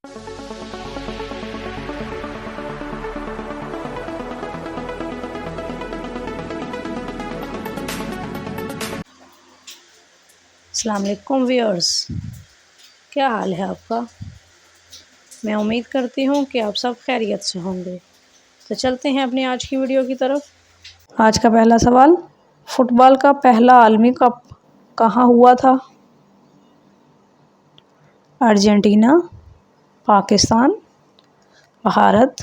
अस्सलाम वालेकुम व्यूअर्स, क्या हाल है आपका। मैं उम्मीद करती हूँ कि आप सब खैरियत से होंगे। तो चलते हैं अपनी आज की वीडियो की तरफ। आज का पहला सवाल, फुटबॉल का पहला आलमी कप कहाँ हुआ था। अर्जेंटीना, पाकिस्तान, भारत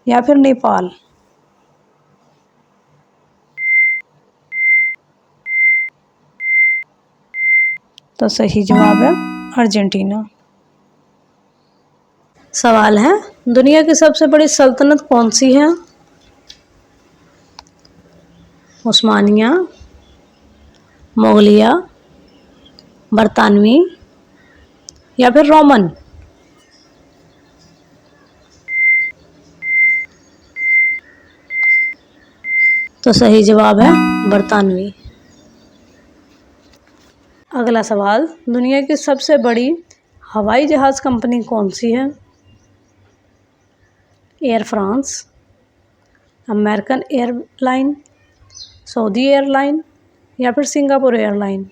या फिर नेपाल। तो सही जवाब है अर्जेंटीना। सवाल है, दुनिया की सबसे बड़ी सल्तनत कौन सी है। उस्मानिया, मुगलिया, बरतानवी या फिर रोमन। तो सही जवाब है बरतानवी। अगला सवाल, दुनिया की सबसे बड़ी हवाई जहाज़ कंपनी कौन सी है। Air France, American airline, Saudi airline या फिर सिंगापुर एयरलाइन।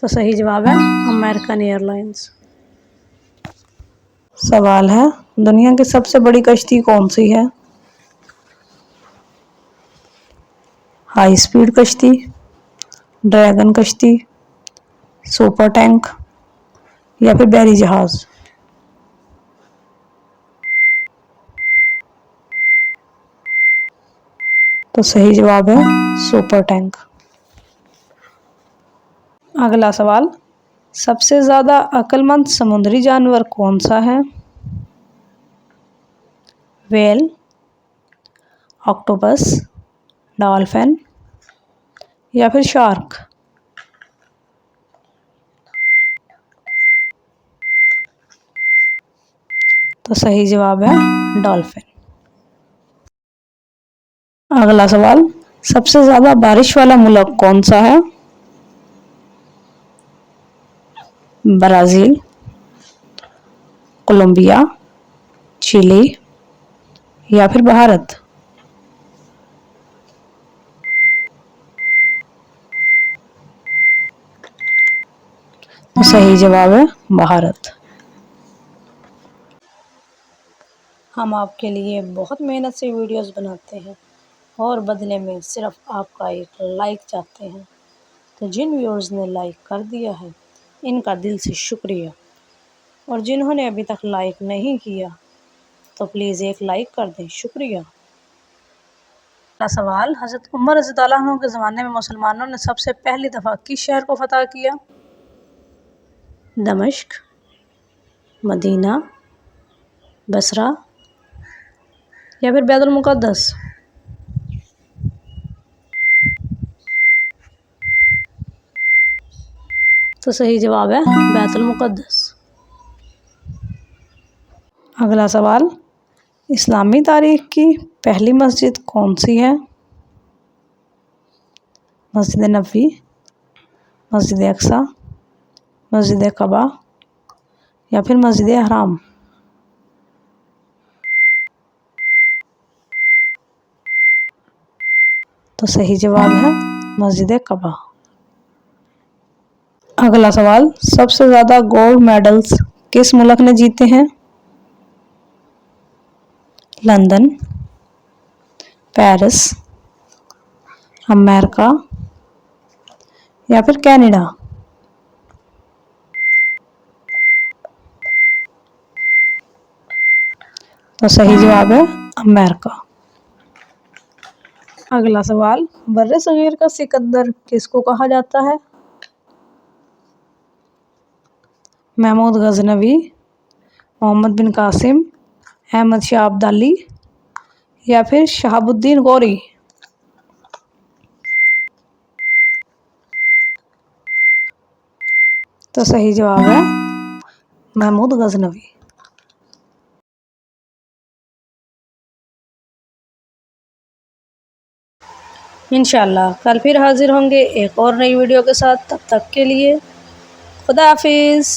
तो सही जवाब है अमेरिकन एयरलाइंस। सवाल है, दुनिया की सबसे बड़ी कश्ती कौन सी है। हाई स्पीड कश्ती, ड्रैगन कश्ती, सुपर टैंक या फिर बैरी जहाज। तो सही जवाब है सुपर टैंक। अगला सवाल, सबसे ज़्यादा अक्लमंद समुद्री जानवर कौन सा है। व्हेल, ऑक्टोपस, डॉल्फिन या फिर शार्क। तो सही जवाब है डॉल्फिन। अगला सवाल, सबसे ज़्यादा बारिश वाला मुल्क कौन सा है। ब्राज़ील, कोलंबिया, चिली या फिर भारत। तो सही जवाब है भारत। हम आपके लिए बहुत मेहनत से वीडियोस बनाते हैं और बदले में सिर्फ आपका एक लाइक चाहते हैं। तो जिन व्यूअर्स ने लाइक कर दिया है, इनका दिल से शुक्रिया। और जिन्होंने अभी तक लाइक नहीं किया, तो प्लीज़ एक लाइक कर दें, शुक्रिया। अगला सवाल, हज़रत उमर रज़ियल्लाहु अन्हु के ज़माने में मुसलमानों ने सबसे पहली दफ़ा किस शहर को फ़तह किया। दमिश्क, मदीना, बसरा या फिर बैतुल मुक़द्दस। तो सही जवाब है बैतुल मुक़द्दस। अगला सवाल, इस्लामी तारीख़ की पहली मस्जिद कौन सी है। मस्जिद नबवी, मस्जिद अक्सा, मस्जिद कबा या फिर मस्जिद हराम। तो सही जवाब है मस्जिद कबा। अगला सवाल, सबसे ज़्यादा गोल्ड मेडल्स किस मुल्क ने जीते हैं। लंदन, पेरिस, अमेरिका या फिर कनाडा। तो सही जवाब है अमेरिका। अगला सवाल, बर्रे सगीर का सिकंदर किसको कहा जाता है। महमूद गजनवी, मोहम्मद बिन कासिम, अहमद शाह अब्दाली या फिर शहाबुद्दीन गौरी। तो सही जवाब है महमूद गजनवी। इंशाल्लाह कल फिर हाज़िर होंगे एक और नई वीडियो के साथ। तब तक के लिए खुदा हाफिज़।